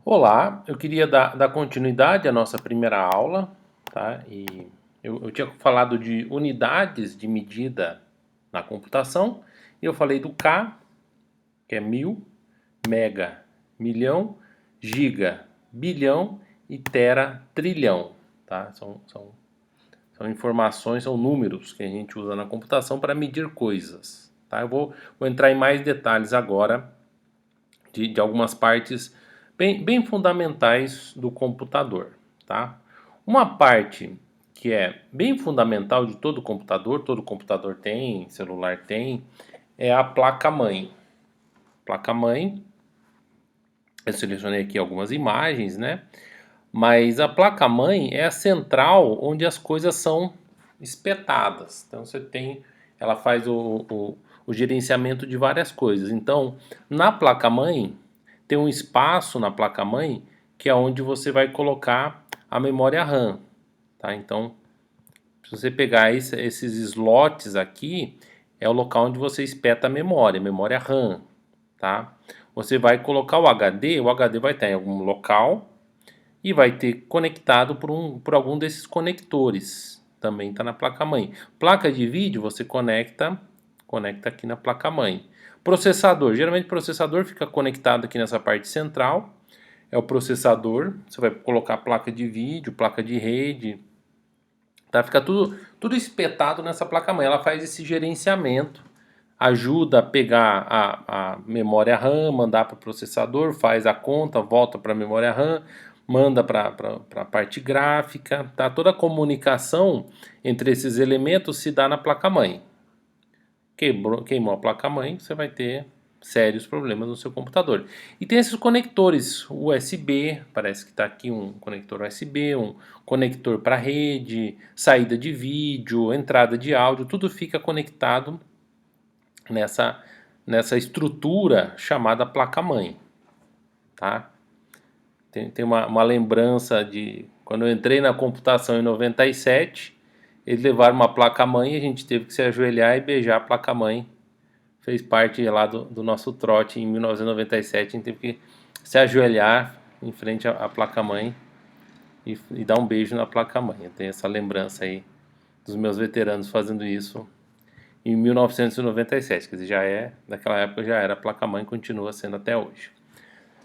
Olá, eu queria dar continuidade à nossa primeira aula, tá? E eu tinha falado de unidades de medida na computação, e eu falei do K, que é mil, mega, milhão, giga, bilhão e tera, trilhão, tá? São informações, são números que a gente usa na computação para medir coisas, tá? Eu vou entrar em mais detalhes agora de algumas partes bem fundamentais do computador, tá? Uma parte que é bem fundamental de todo computador tem, celular tem, é a placa-mãe. Placa-mãe, eu selecionei aqui algumas imagens, né? Mas a placa-mãe é a central onde as coisas são espetadas. Então você tem, ela faz o gerenciamento de várias coisas. Então, na placa-mãe, tem um espaço na placa-mãe que é onde você vai colocar a memória RAM, tá? Então, se você pegar esses slots aqui, é o local onde você espeta a memória RAM, tá? Você vai colocar o HD vai estar em algum local e vai ter conectado por algum desses conectores. Também está na placa-mãe. Placa de vídeo você conecta aqui na placa-mãe. Processador, geralmente o processador fica conectado aqui nessa parte central. É o processador, você vai colocar placa de vídeo, placa de rede, tá? Fica tudo espetado nessa placa-mãe. Ela faz esse gerenciamento, ajuda a pegar a memória RAM, mandar para o processador, faz a conta, volta para a memória RAM, manda para a parte gráfica, tá? Toda a comunicação entre esses elementos se dá na placa-mãe. Queimou a placa-mãe, você vai ter sérios problemas no seu computador. E tem esses conectores USB, parece que está aqui um conector USB, um conector para rede, saída de vídeo, entrada de áudio, tudo fica conectado nessa, nessa estrutura chamada placa-mãe, tá? Tem uma lembrança de quando eu entrei na computação em 97, eles levaram uma placa-mãe e a gente teve que se ajoelhar e beijar a placa-mãe. Fez parte lá do nosso trote em 1997, a gente teve que se ajoelhar em frente à placa-mãe e dar um beijo na placa-mãe. Eu tenho essa lembrança aí dos meus veteranos fazendo isso em 1997, quer dizer, naquela época já era placa-mãe, continua sendo até hoje.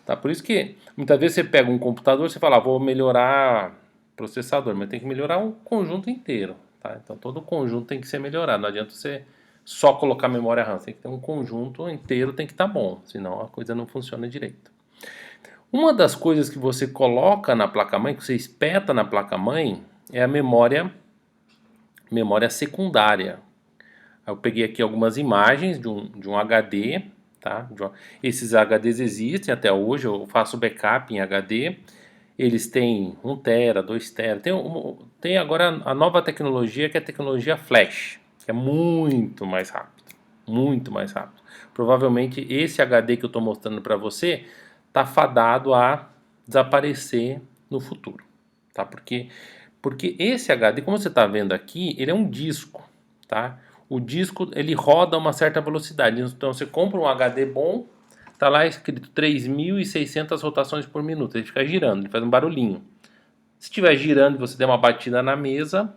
Tá? Por isso que muitas vezes você pega um computador e você fala, vou melhorar o processador, mas tem que melhorar o conjunto inteiro. Tá? Então todo o conjunto tem que ser melhorado, não adianta você só colocar memória RAM, tem que ter um conjunto inteiro, tem que estar bom, senão a coisa não funciona direito. Uma das coisas que você coloca na placa-mãe, que você espeta na placa-mãe, é a memória secundária. Eu peguei aqui algumas imagens de um HD, tá? Esses HDs existem até hoje, eu faço backup em HD. Eles têm 1 tera, 2 tera. Tem agora a nova tecnologia que é a tecnologia flash, que é muito mais rápido, muito mais rápido. Provavelmente esse HD que eu estou mostrando para você está fadado a desaparecer no futuro, tá? Porque esse HD, como você está vendo aqui, ele é um disco, tá? O disco ele roda a uma certa velocidade. Então você compra um HD bom, tá lá escrito 3.600 rotações por minuto. Ele fica girando, ele faz um barulhinho. Se estiver girando e você der uma batida na mesa,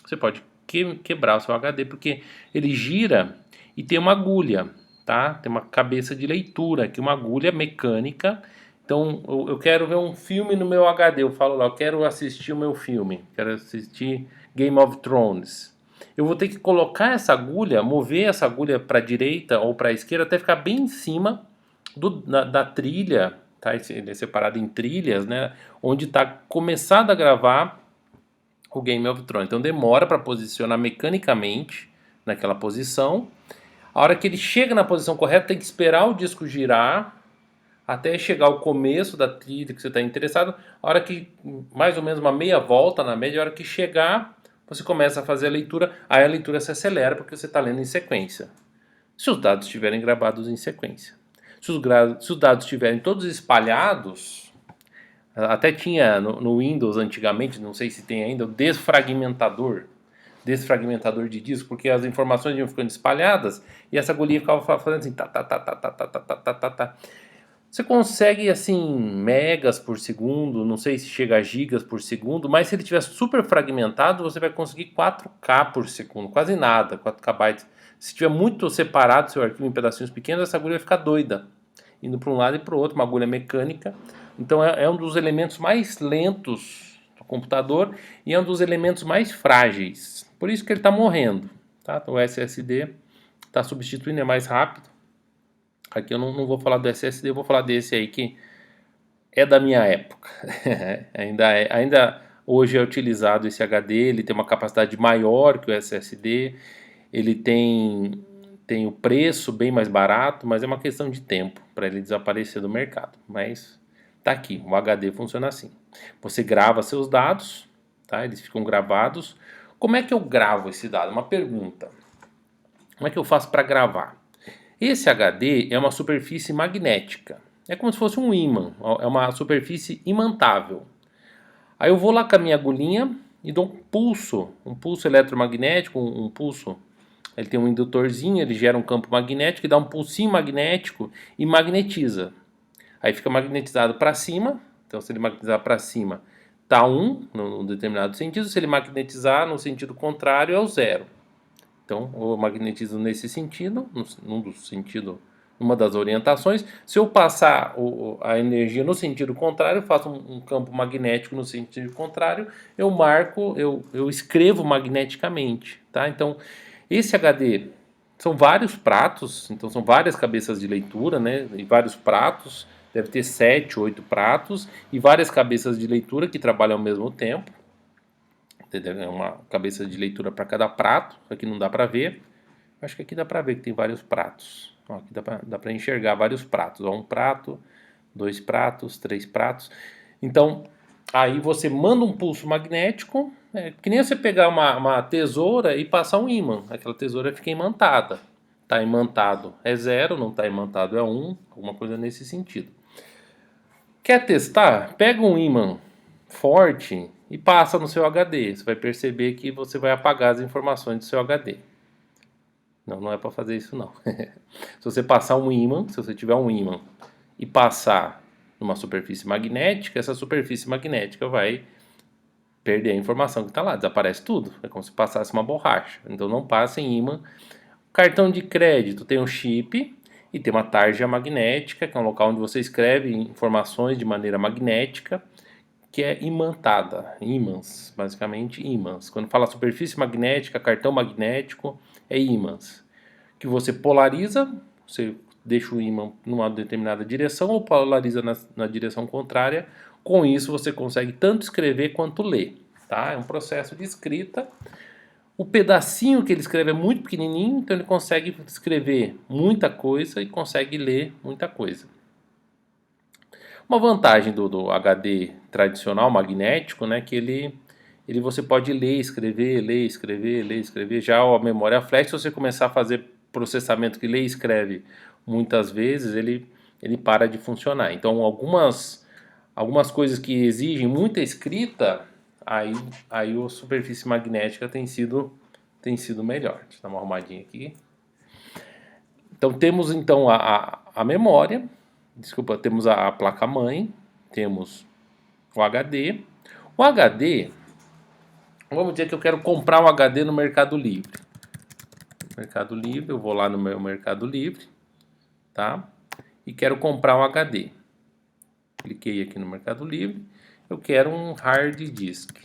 você pode quebrar o seu HD, porque ele gira e tem uma agulha, tá? Tem uma cabeça de leitura, aqui uma agulha mecânica. Então eu quero ver um filme no meu HD, eu falo lá, eu quero assistir o meu filme, quero assistir Game of Thrones. Eu vou ter que colocar essa agulha, mover essa agulha para a direita ou para a esquerda até ficar bem em cima da trilha, tá? Ele é separado em trilhas, né? Onde está começado a gravar o Game of Thrones. Então demora para posicionar mecanicamente naquela posição. A hora que ele chega na posição correta, tem que esperar o disco girar até chegar ao começo da trilha que você está interessado. A hora que, mais ou menos uma meia volta na média, a hora que chegar, você começa a fazer a leitura. Aí a leitura se acelera porque você está lendo em sequência. Se os dados estiverem gravados em sequência. Se os dados estiverem todos espalhados, até tinha no Windows antigamente, não sei se tem ainda, o desfragmentador de disco, porque as informações iam ficando espalhadas e essa agulha ficava fazendo assim, tá, tá, tá, tá, tá, tá, tá, tá, tá, tá. Você consegue assim megas por segundo, não sei se chega a gigas por segundo, mas se ele estiver super fragmentado, você vai conseguir 4K por segundo, quase nada, 4K bytes. Se estiver muito separado seu arquivo em pedacinhos pequenos, essa agulha vai ficar doida, indo para um lado e para o outro, uma agulha mecânica. Então é um dos elementos mais lentos do computador e é um dos elementos mais frágeis. Por isso que ele está morrendo, tá? O SSD está substituindo, é mais rápido. Aqui eu não vou falar do SSD, eu vou falar desse aí que é da minha época. Ainda hoje é utilizado esse HD, ele tem uma capacidade maior que o SSD, ele tem o preço bem mais barato, mas é uma questão de tempo para ele desaparecer do mercado. Mas tá aqui, o HD funciona assim. Você grava seus dados, tá? Eles ficam gravados. Como é que eu gravo esse dado? Uma pergunta. Como é que eu faço para gravar? Esse HD é uma superfície magnética. É como se fosse um ímã, é uma superfície imantável. Aí eu vou lá com a minha agulhinha e dou um pulso eletromagnético, um pulso. Ele tem um indutorzinho, ele gera um campo magnético e dá um pulsinho magnético e magnetiza. Aí fica magnetizado para cima. Então, se ele magnetizar para cima, tá 1 num determinado sentido. Se ele magnetizar no sentido contrário, é o 0. Então, eu magnetizo nesse sentido, num dos sentidos, numa das orientações. Se eu passar a energia no sentido contrário, eu faço um campo magnético no sentido contrário, eu marco, eu escrevo magneticamente, tá? Então, esse HD são vários pratos, então são várias cabeças de leitura, né? E vários pratos, deve ter 7, 8 pratos e várias cabeças de leitura que trabalham ao mesmo tempo. Entendeu? É uma cabeça de leitura para cada prato. Aqui não dá para ver. Acho que aqui dá para ver que tem vários pratos. Ó, aqui dá para enxergar vários pratos. Ó, um prato, dois pratos, três pratos. Então, aí você manda um pulso magnético. Que nem você pegar uma tesoura e passar um ímã. Aquela tesoura fica imantada. Está imantado é 0, não está imantado é 1. Alguma coisa nesse sentido. Quer testar? Pega um ímã forte e passa no seu HD. Você vai perceber que você vai apagar as informações do seu HD. Não, não é para fazer isso não. Se você passar um ímã, se você tiver um ímã e passar numa superfície magnética, essa superfície magnética vai perder a informação que está lá, desaparece tudo. É como se passasse uma borracha. Então não passe em ímã. Cartão de crédito tem um chip e tem uma tarja magnética, que é um local onde você escreve informações de maneira magnética, que é imantada, ímãs, basicamente ímãs. Quando fala superfície magnética, cartão magnético, é ímãs. Que você polariza, você deixa o ímã numa determinada direção ou polariza na direção contrária. Com isso você consegue tanto escrever quanto ler. Tá? É um processo de escrita. O pedacinho que ele escreve é muito pequenininho, então ele consegue escrever muita coisa e consegue ler muita coisa. Uma vantagem do HD tradicional magnético, né, que ele você pode ler, escrever, ler, escrever, ler, escrever. Já a memória flash, se você começar a fazer processamento que lê e escreve muitas vezes, ele para de funcionar. Então, algumas coisas que exigem muita escrita, aí a superfície magnética tem sido melhor. Deixa eu dar uma arrumadinha aqui. Então, temos então a memória. Desculpa, temos a placa-mãe, temos o HD. O HD, vamos dizer que eu quero comprar um HD no Mercado Livre. Mercado Livre, eu vou lá no meu Mercado Livre, tá? E quero comprar um HD. Cliquei aqui no Mercado Livre, eu quero um hard disk.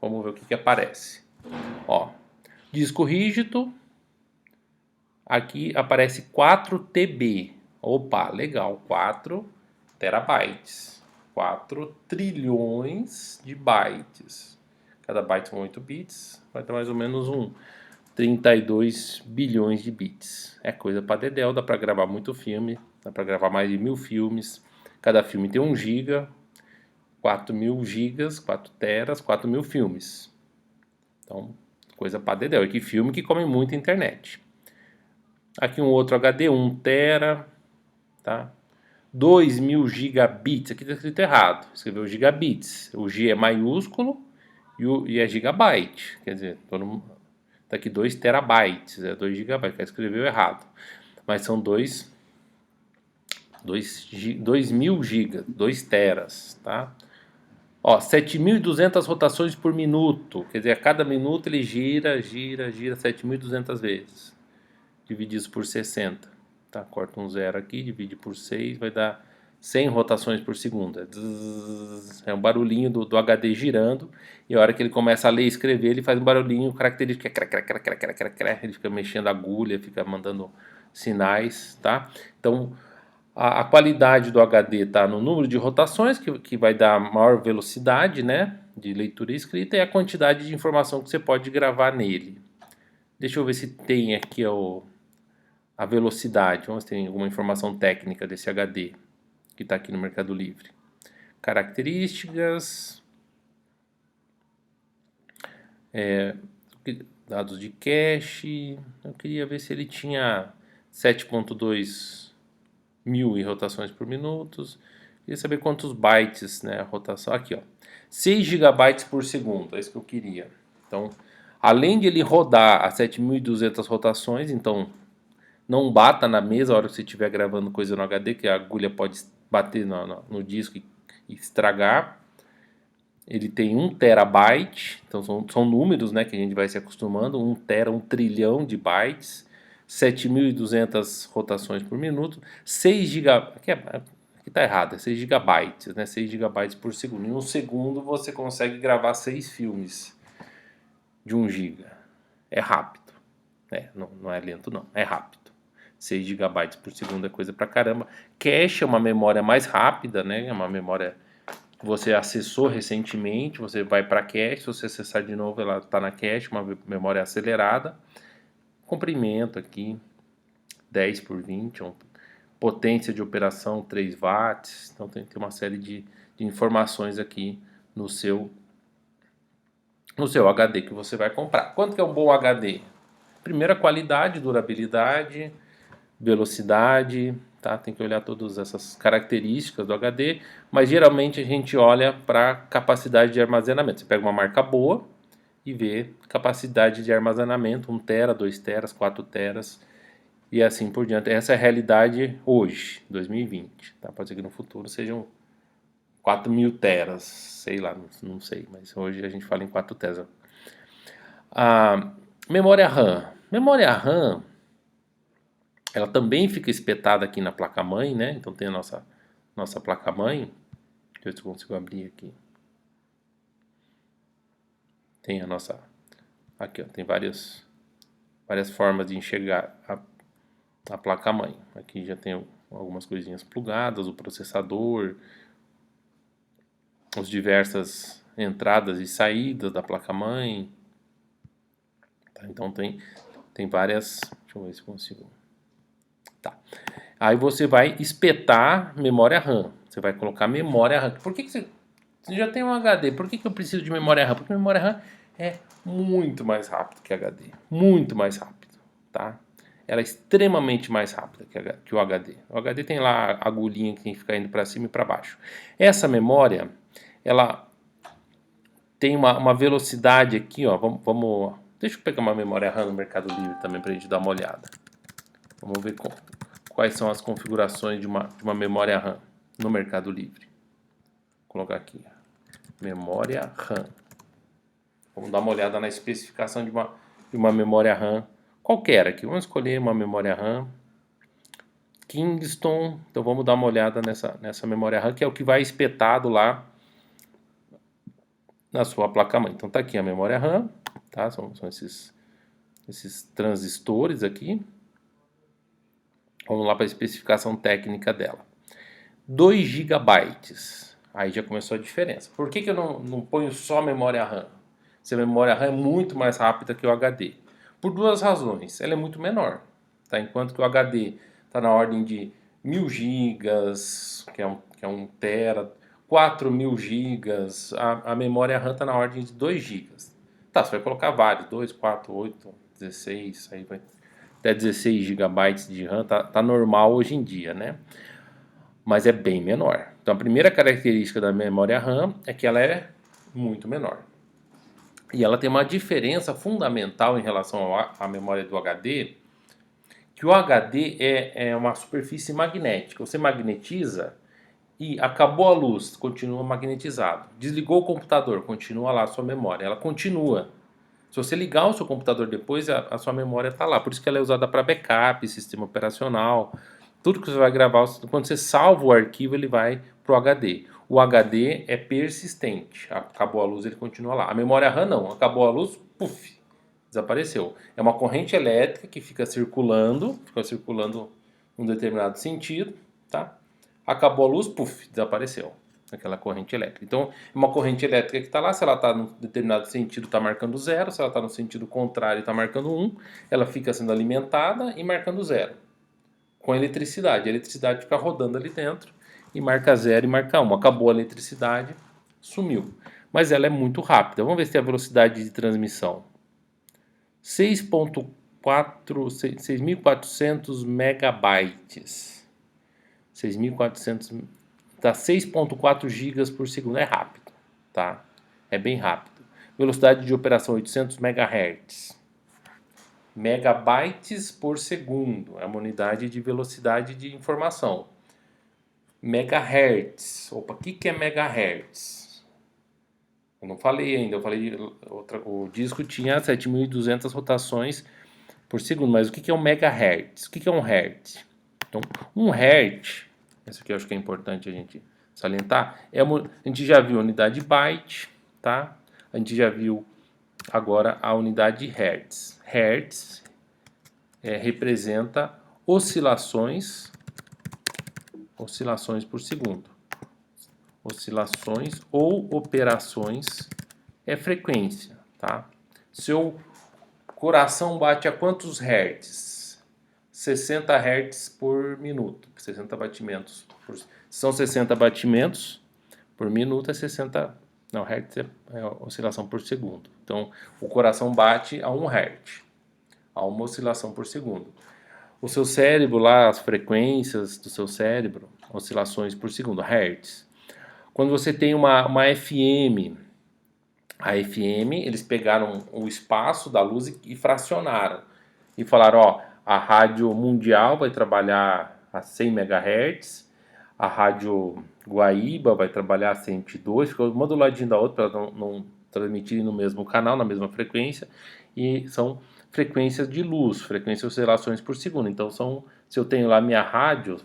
Vamos ver o que aparece. Ó, disco rígido, aqui aparece 4 TB. Opa, legal, 4 terabytes. 4 trilhões de bytes. Cada byte são 8 bits, vai ter mais ou menos 32 bilhões de bits. É coisa pra dedéu, dá pra gravar muito filme, dá pra gravar mais de 1000 filmes. Cada filme tem 1 giga, 4000 gigas, 4 teras, 4000 filmes. Então, coisa pra dedéu. E que filme que come muita internet. Aqui um outro HD, 1 tera, tá? 2000 gigabits, aqui está escrito errado, escreveu gigabits, o G é maiúsculo e é gigabyte, quer dizer, tá aqui 2 terabytes, é 2 gigabytes, escreveu errado, mas são 2 2.000 GB, 2 teras, tá? Ó, 7.200 rotações por minuto, quer dizer, a cada minuto ele gira 7.200 vezes. Divide isso por 60, tá? Corta um zero aqui, divide por 6, vai dar 100 rotações por segundo. É um barulhinho do HD girando, e a hora que ele começa a ler e escrever, ele faz um barulhinho característico, ele fica mexendo a agulha, fica mandando sinais, tá? Então, a qualidade do HD está no número de rotações, que vai dar maior velocidade, né, de leitura e escrita, e a quantidade de informação que você pode gravar nele. Deixa eu ver se tem aqui a velocidade. Vamos ver se tem alguma informação técnica desse HD que está aqui no Mercado Livre. Características, dados de cache. Eu queria ver se ele tinha 7.2 mil em rotações por minuto. Queria saber quantos bytes, né, a rotação. Aqui, ó, 6 GB por segundo, é isso que eu queria. Então, além de ele rodar a 7.200 rotações, então não bata na mesa a hora que você estiver gravando coisa no HD, que a agulha pode bater no disco e estragar. Ele tem 1 terabyte, então são números, né, que a gente vai se acostumando. 1 tera, 1 trilhão de bytes, 7.200 rotações por minuto, 6 GB, aqui tá errado, é 6 gigabytes, né, 6 gigabytes por segundo. Em um segundo você consegue gravar 6 filmes de 1 giga. É rápido, não é lento não, é rápido. 6 gigabytes por segundo é coisa pra caramba. Cache é uma memória mais rápida, né, é uma memória que você acessou recentemente, você vai para cache, se você acessar de novo ela está na cache, uma memória acelerada. Comprimento aqui, 10 por 20, potência de operação 3 watts, então tem uma série de informações aqui no seu HD que você vai comprar. Quanto que é um bom HD? Primeira, qualidade, durabilidade, velocidade, tá? Tem que olhar todas essas características do HD, mas geralmente a gente olha para capacidade de armazenamento. Você pega uma marca boa e vê capacidade de armazenamento, 1 tera, 2 teras, 4 teras e assim por diante. Essa é a realidade hoje, 2020. Tá? Pode ser que no futuro sejam 4.000 teras, sei lá, não sei, mas hoje a gente fala em 4 teras. A memória RAM. Memória RAM, ela também fica espetada aqui na placa-mãe, né? Então tem a nossa placa-mãe. Deixa eu ver se eu consigo abrir aqui. Tem a nossa... Aqui, ó, tem várias formas de enxergar a placa-mãe. Aqui já tem algumas coisinhas plugadas, o processador, as diversas entradas e saídas da placa-mãe. Tá? Então tem várias... Deixa eu ver se consigo... Tá. Aí você vai espetar memória RAM. Você vai colocar memória RAM. Por que você já tem um HD? Por que eu preciso de memória RAM? Porque memória RAM é muito mais rápido que HD. Muito mais rápido, tá? Ela é extremamente mais rápida que o HD. O HD tem lá a agulhinha que tem que ficar indo para cima e para baixo. Essa memória, ela tem uma velocidade aqui, ó. Vamos, deixa eu pegar uma memória RAM no Mercado Livre também para a gente dar uma olhada. Vamos ver quais são as configurações de uma memória RAM no Mercado Livre. Vou colocar aqui, memória RAM. Vamos dar uma olhada na especificação de uma memória RAM qualquer aqui. Vamos escolher uma memória RAM Kingston. Então vamos dar uma olhada nessa memória RAM, que é o que vai espetado lá na sua placa-mãe. Então tá aqui a memória RAM, tá? São esses transistores aqui. Vamos lá para a especificação técnica dela. 2 GB. Aí já começou a diferença. Por que eu não ponho só memória RAM? Se a memória RAM é muito mais rápida que o HD. Por duas razões. Ela é muito menor. Tá? Enquanto que o HD está na ordem de 1.000 GB, que é 1 tera, 4.000 GB, a memória RAM está na ordem de 2 GB. Tá, você vai colocar vários, 2, 4, 8, 16, aí vai... Até 16 GB de RAM tá normal hoje em dia, né? Mas é bem menor. Então a primeira característica da memória RAM é que ela é muito menor. E ela tem uma diferença fundamental em relação à memória do HD, que o HD é uma superfície magnética. Você magnetiza e acabou a luz, continua magnetizado. Desligou o computador, continua lá a sua memória. Ela continua. Se você ligar o seu computador depois, a sua memória está lá. Por isso que ela é usada para backup, sistema operacional. Tudo que você vai gravar, quando você salva o arquivo, ele vai para o HD. O HD é persistente. Acabou a luz, ele continua lá. A memória RAM não. Acabou a luz, puf, desapareceu. É uma corrente elétrica que fica circulando num determinado sentido, tá? Acabou a luz, puf, desapareceu aquela corrente elétrica. Então, é uma corrente elétrica que está lá, se ela está num determinado sentido, está marcando zero, se ela está no sentido contrário, está marcando 1, ela fica sendo alimentada e marcando zero, com eletricidade. A eletricidade fica rodando ali dentro e marca 0 e marca 1. Acabou a eletricidade, sumiu. Mas ela é muito rápida. Vamos ver se tem a velocidade de transmissão. 6.400 megabytes. 6.400, dá 6.4 gigas por segundo. É rápido, tá? É bem rápido. Velocidade de operação 800 megahertz. Megabytes por segundo. É uma unidade de velocidade de informação. Megahertz. Opa, o que é megahertz? Eu não falei ainda. Eu falei o disco tinha 7.200 rotações por segundo. Mas o que é um megahertz? O que é um hertz? Então, um hertz, isso aqui eu acho que é importante a gente salientar, a gente já viu a unidade byte, tá? A gente já viu agora a unidade hertz. Hertz representa oscilações por segundo. Oscilações ou operações é frequência, tá? Seu coração bate a quantos hertz? 60 hertz por minuto, 60 batimentos. São 60 batimentos por minuto, é 60... Não, hertz é oscilação por segundo. Então, o coração bate a 1 hertz, a uma oscilação por segundo. O seu cérebro lá, as frequências do seu cérebro, oscilações por segundo, hertz. Quando você tem uma FM, a FM, eles pegaram o espaço da luz e fracionaram. E falaram, ó, a rádio mundial vai trabalhar a 100 MHz, a rádio Guaíba vai trabalhar a 102, ficou uma do ladinho da outra para não transmitirem no mesmo canal, na mesma frequência, e são frequências de luz, frequências de oscilações por segundo. Então, se eu tenho lá minha rádio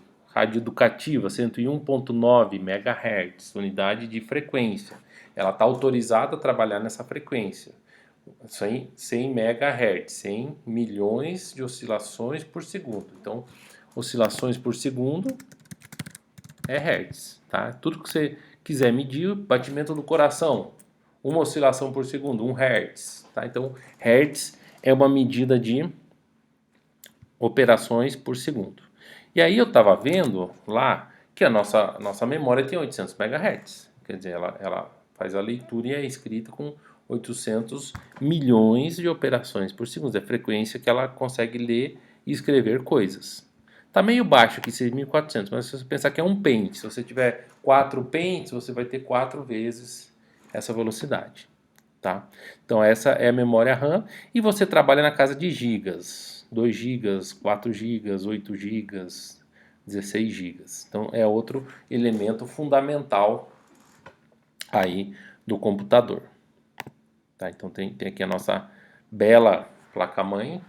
educativa, 101.9 MHz, unidade de frequência, ela está autorizada a trabalhar nessa frequência. 100 MHz, 100 milhões de oscilações por segundo. Então, oscilações por segundo é hertz, tá? Tudo que você quiser medir, batimento do coração, uma oscilação por segundo, 1 hertz, tá? Então, hertz é uma medida de operações por segundo. E aí eu estava vendo lá que a nossa memória tem 800 MHz, quer dizer, ela faz a leitura e a escrita com 800 milhões de operações por segundo. É a frequência que ela consegue ler e escrever coisas. Está meio baixo aqui, 6.400, mas se você pensar que é um pente, se você tiver 4 pentes, você vai ter 4 vezes essa velocidade. Tá? Então essa é a memória RAM e você trabalha na casa de gigas, 2 gigas, 4 gigas, 8 gigas, 16 gigas. Então é outro elemento fundamental aí do computador. Tá? Então tem aqui a nossa bela placa-mãe,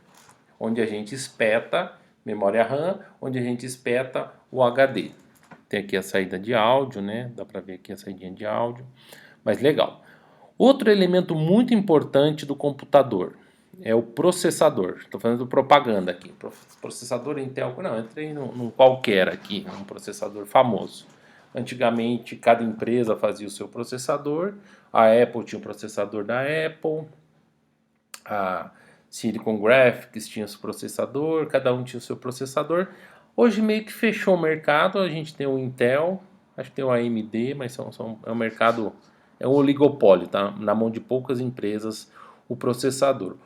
onde a gente espeta memória RAM, onde a gente espeta o HD. Tem aqui a saída de áudio, né? Dá para ver aqui a saída de áudio, mas legal. Outro elemento muito importante do computador é o processador. Estou fazendo propaganda aqui. Processador Intel, não, entrei num qualquer aqui, um processador famoso. Antigamente, cada empresa fazia o seu processador. A Apple tinha o processador da Apple. A Silicon Graphics tinha o seu processador. Cada um tinha o seu processador. Hoje meio que fechou o mercado. A gente tem o Intel, acho que tem o AMD, mas é um mercado... É um oligopólio, tá? Na mão de poucas empresas o processador.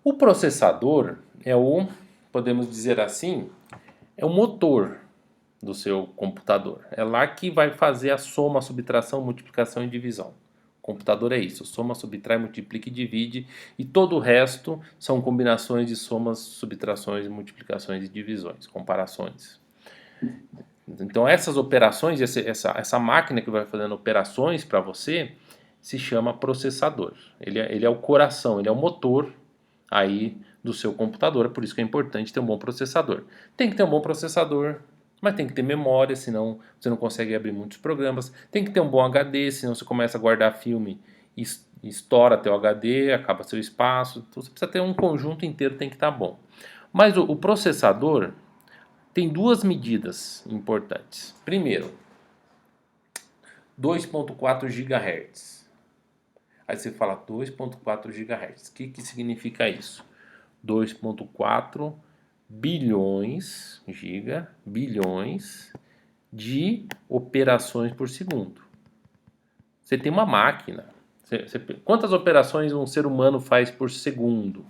O processador é podemos dizer assim, é o motor do seu computador. É lá que vai fazer a soma, a subtração, multiplicação e divisão. O Computador é isso, soma, subtrai, multiplica e divide, e todo o resto são combinações de somas, subtrações, multiplicações e divisões, comparações. Então essas operações, essa máquina que vai fazendo operações para você, se chama processador. Ele é o coração, ele é o motor aí do seu computador, é por isso que é importante ter um bom processador. Tem que ter um bom processador, mas tem que ter memória, senão você não consegue abrir muitos programas. Tem que ter um bom HD, senão você começa a guardar filme e estoura teu HD, acaba seu espaço. Então você precisa ter um conjunto inteiro, tem que estar bom. Mas o processador tem duas medidas importantes. Primeiro, 2.4 GHz. Aí você fala 2.4 GHz. O que significa isso? 2.4 bilhões, bilhões de operações por segundo. Você tem uma máquina. Quantas operações um ser humano faz por segundo?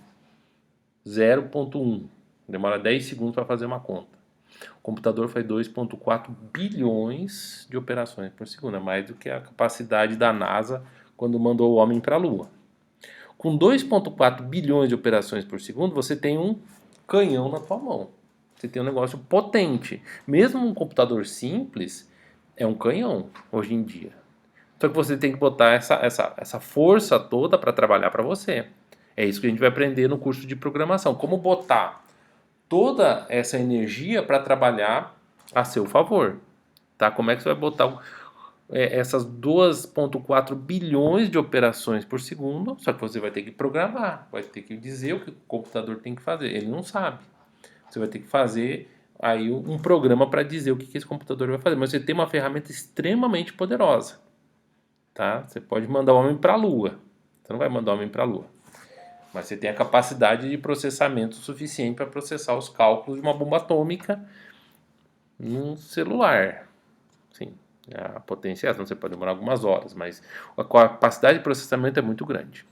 0.1. Demora 10 segundos para fazer uma conta. O computador faz 2.4 bilhões de operações por segundo. É mais do que a capacidade da NASA quando mandou o homem para a Lua. Com 2.4 bilhões de operações por segundo, você tem um canhão na tua mão. Você tem um negócio potente. Mesmo um computador simples, é um canhão hoje em dia. Só que você tem que botar essa força toda para trabalhar para você. É isso que a gente vai aprender no curso de programação. Como botar toda essa energia para trabalhar a seu favor. Tá? Como é que você vai botar essas 2.4 bilhões de operações por segundo? Só que você vai ter que programar, vai ter que dizer o que o computador tem que fazer. Ele não sabe. Você vai ter que fazer aí um programa para dizer o que esse computador vai fazer. Mas você tem uma ferramenta extremamente poderosa. Tá? Você pode mandar o homem para a Lua. Você não vai mandar o homem para a Lua. Mas você tem a capacidade de processamento suficiente para processar os cálculos de uma bomba atômica num celular. Sim, a potência é essa, você pode demorar algumas horas, mas a capacidade de processamento é muito grande.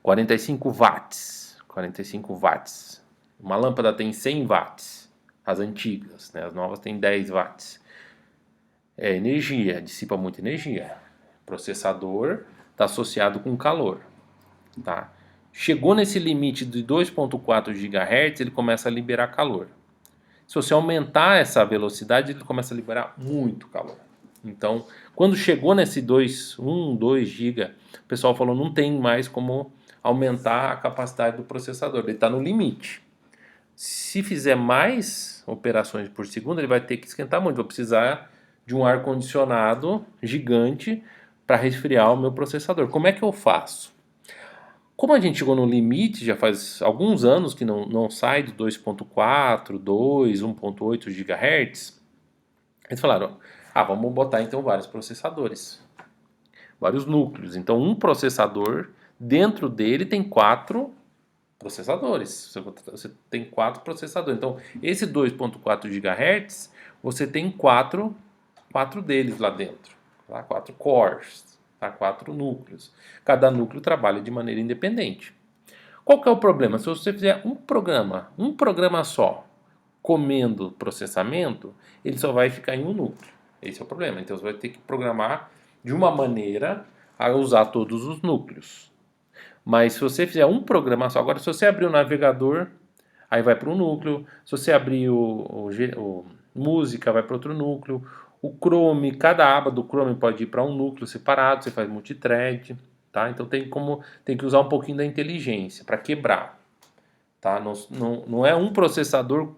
45 watts. 45 watts. Uma lâmpada tem 100 watts. As antigas, né? As novas têm 10 watts. É energia, dissipa muita energia. Processador está associado com calor. Tá? Chegou nesse limite de 2.4 GHz, ele começa a liberar calor. Se você aumentar essa velocidade, ele começa a liberar muito calor. Então, quando chegou nesse 2 GB, o pessoal falou não tem mais como aumentar a capacidade do processador, ele está no limite. Se fizer mais operações por segundo, ele vai ter que esquentar muito, vou precisar de um ar-condicionado gigante para resfriar o meu processador. Como é que eu faço? Como a gente chegou no limite, já faz alguns anos que não sai do 2.4, 2, 1.8 GHz, eles falaram, vamos botar então vários processadores, vários núcleos. Então um processador, dentro dele tem 4 processadores. Você tem 4 processadores. Então esse 2.4 GHz, você tem 4 deles lá dentro, tá? 4 cores. Tá? 4 núcleos. Cada núcleo trabalha de maneira independente. Qual que é o problema? Se você fizer um programa só, comendo processamento, ele só vai ficar em um núcleo. Esse é o problema. Então você vai ter que programar de uma maneira a usar todos os núcleos. Mas se você fizer um programa só, agora se você abrir o navegador, aí vai para um núcleo. Se você abrir o música, vai para outro núcleo. O Chrome, cada aba do Chrome pode ir para um núcleo separado, você faz multithread, tá? Então tem que usar um pouquinho da inteligência para quebrar, tá? Não é um processador,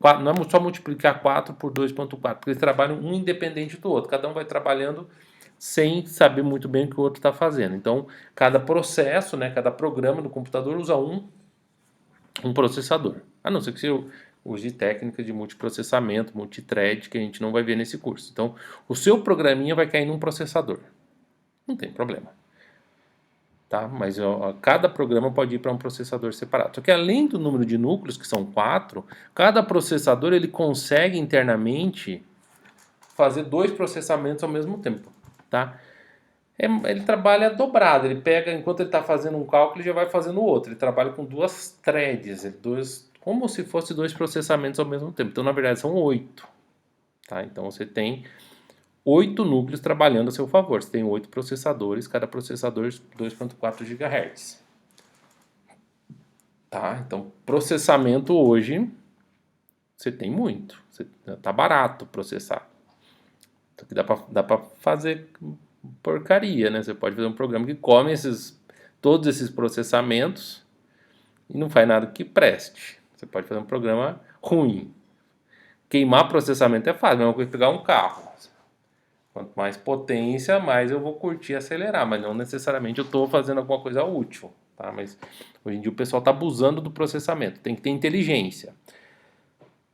não é só multiplicar 4 por 2.4, porque eles trabalham um independente do outro, cada um vai trabalhando sem saber muito bem o que o outro está fazendo. Então cada processo, né, cada programa do computador usa um processador, a não ser que você use técnicas de multiprocessamento, multithread, que a gente não vai ver nesse curso. Então, o seu programinha vai cair num processador. Não tem problema. Tá? Mas cada programa pode ir para um processador separado. Só que além do número de núcleos, que são 4, cada processador ele consegue internamente fazer 2 processamentos ao mesmo tempo. Tá? Ele trabalha dobrado, ele pega, enquanto ele está fazendo um cálculo, ele já vai fazendo outro. Ele trabalha com 2 threads, como se fosse 2 processamentos ao mesmo tempo. Então, na verdade, são 8. Tá? Então, você tem 8 núcleos trabalhando a seu favor. Você tem 8 processadores, cada processador 2.4 GHz. Tá? Então, processamento hoje, você tem muito. Tá barato processar. Então, dá pra fazer porcaria, né? Você pode fazer um programa que come todos esses processamentos e não faz nada que preste. Você pode fazer um programa ruim. Queimar processamento é fácil, não é pegar um carro. Quanto mais potência, mais eu vou curtir acelerar, mas não necessariamente eu estou fazendo alguma coisa útil. Tá? Mas hoje em dia o pessoal está abusando do processamento. Tem que ter inteligência.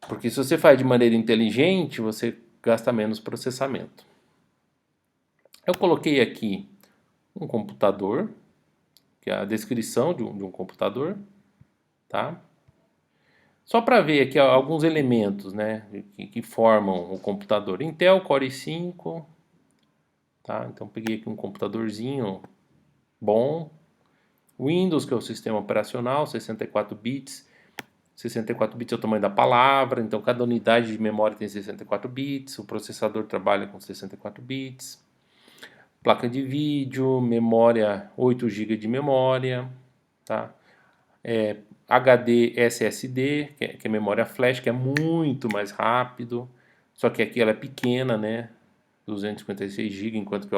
Porque se você faz de maneira inteligente, você gasta menos processamento. Eu coloquei aqui um computador, que é a descrição de um computador, tá? Só para ver aqui alguns elementos, né, que formam o computador. Intel Core i5, tá? Então peguei aqui um computadorzinho bom. Windows, que é o sistema operacional, 64 bits. 64 bits é o tamanho da palavra, então cada unidade de memória tem 64 bits. O processador trabalha com 64 bits. Placa de vídeo, memória 8 GB de memória, tá? HD SSD, que é memória flash, que é muito mais rápido, só que aqui ela é pequena, né? 256 GB, enquanto que o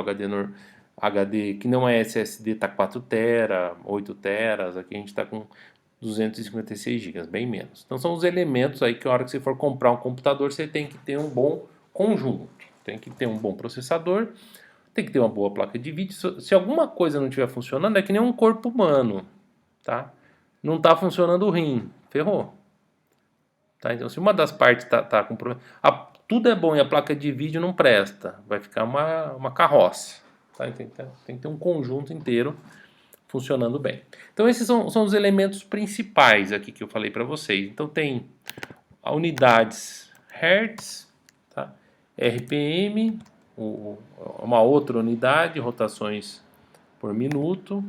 HD que não é SSD está 4 TB, 8 TB, aqui a gente está com 256 GB, bem menos. Então são os elementos aí que a hora que você for comprar um computador, você tem que ter um bom conjunto. Tem que ter um bom processador, tem que ter uma boa placa de vídeo. Se alguma coisa não estiver funcionando, é que nem um corpo humano, tá? Não está funcionando o rim, ferrou. Tá? Então, se uma das partes tá com problema, tudo é bom e a placa de vídeo não presta, vai ficar uma carroça. Tá? Tem que ter um conjunto inteiro funcionando bem. Então, esses são os elementos principais aqui que eu falei para vocês. Então, tem a unidades Hertz, tá? RPM, uma outra unidade, rotações por minuto.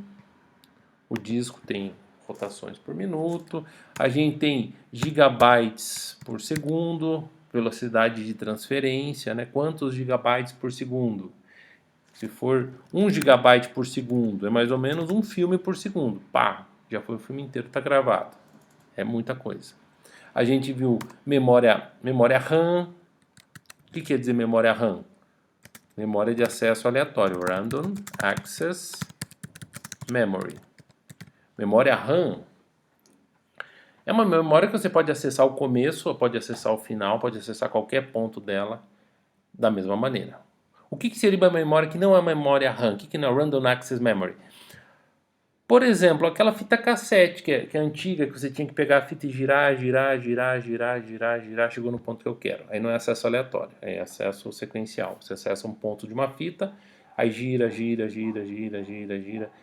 O disco tem rotações por minuto. A gente tem gigabytes por segundo, velocidade de transferência, né? Quantos gigabytes por segundo? Se for 1 gigabyte por segundo, é mais ou menos um filme por segundo. Pá, já foi o filme inteiro, está gravado. É muita coisa. A gente viu memória RAM. O que quer dizer memória RAM? Memória de acesso aleatório, Random Access Memory. Memória RAM é uma memória que você pode acessar o começo, pode acessar o final, pode acessar qualquer ponto dela da mesma maneira. O que seria uma memória que não é memória RAM? O que não é Random Access Memory? Por exemplo, aquela fita cassete que é antiga, que você tinha que pegar a fita e girar, chegou no ponto que eu quero. Aí não é acesso aleatório, é acesso sequencial. Você acessa um ponto de uma fita, aí gira,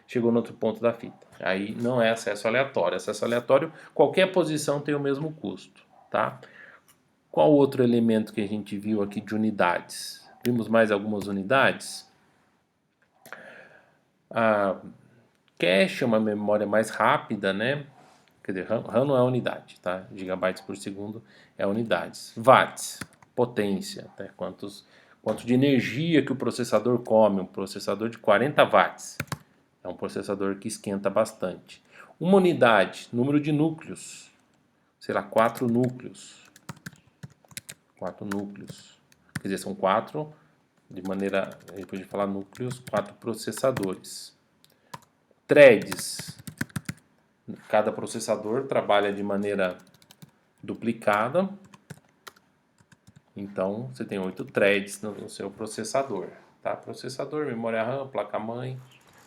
chegou no outro ponto da fita. Aí não é acesso aleatório. Acesso aleatório, qualquer posição tem o mesmo custo, tá? Qual outro elemento que a gente viu aqui de unidades? Vimos mais algumas unidades. Cache é uma memória mais rápida, né? Quer dizer, RAM não é unidade, tá? Gigabytes por segundo é unidades. Watts, potência, né? Quanto de energia que o processador come. Um processador de 40 watts. É um processador que esquenta bastante. Uma unidade, número de núcleos. Sei lá, 4 núcleos. 4 núcleos. Quer dizer, são 4, de maneira, a gente pode falar núcleos, 4 processadores. Threads. Cada processador trabalha de maneira duplicada. Então, você tem 8 threads no seu processador. Tá? Processador, memória RAM, placa-mãe,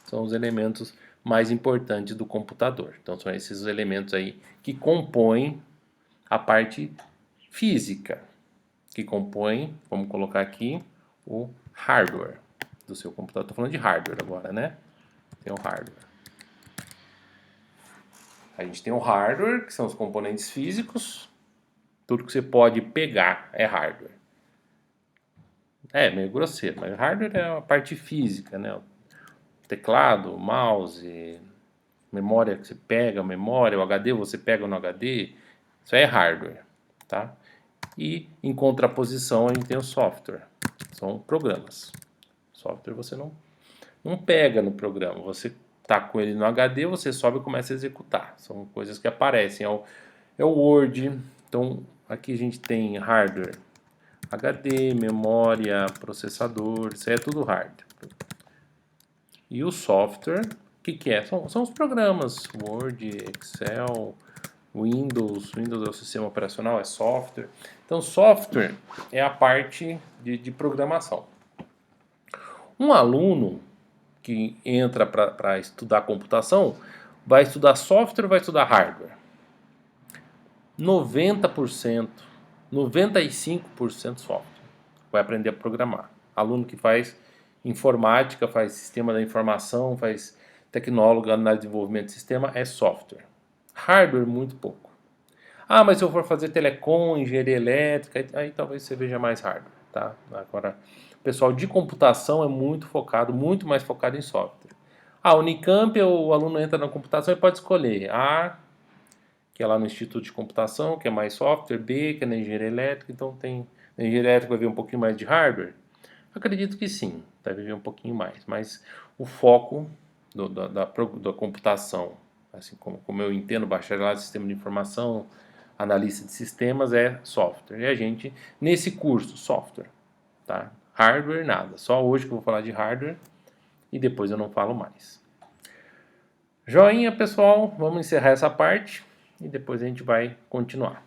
são os elementos mais importantes do computador. Então, são esses os elementos aí que compõem a parte física, que compõem, vamos colocar aqui, o hardware do seu computador. Estou falando de hardware agora, né? Tem o hardware. A gente tem o hardware, que são os componentes físicos. Tudo que você pode pegar é hardware. É meio grosseiro, mas hardware é a parte física, né? O teclado, o mouse, memória que você pega, memória, o HD você pega no HD. Isso aí é hardware, tá? E em contraposição a gente tem o software. são programas. Software você não pega no programa, você tá com ele no HD, você sobe e começa a executar. São coisas que aparecem, é o Word. Então aqui a gente tem hardware, HD, memória, processador, isso aí é tudo hardware. E o software, o que é? São os programas, Word, Excel, Windows é o sistema operacional, é software. Então software é a parte de programação. Um aluno que entra para estudar computação vai estudar software ou vai estudar hardware? 90%, 95% software. Vai aprender a programar. Aluno que faz informática, faz sistema da informação, faz tecnólogo, análise de desenvolvimento de sistema, é software. Hardware, muito pouco. Ah, mas se eu for fazer telecom, engenharia elétrica, aí talvez você veja mais hardware, tá? Agora, o pessoal de computação é muito focado, muito mais focado em software. Ah, Unicamp, o aluno entra na computação e pode escolher A, que é lá no Instituto de Computação, que é mais software, B, que é na engenharia elétrica, então tem... Na engenharia elétrica vai ver um pouquinho mais de hardware? Acredito que sim, deve ver um pouquinho mais, mas o foco da computação, assim como eu entendo, bacharelado em sistema de informação, analista de sistemas, é software. E a gente, nesse curso, software, tá? Hardware, nada. Só hoje que eu vou falar de hardware e depois eu não falo mais. Joinha, pessoal, vamos encerrar essa parte e depois a gente vai continuar.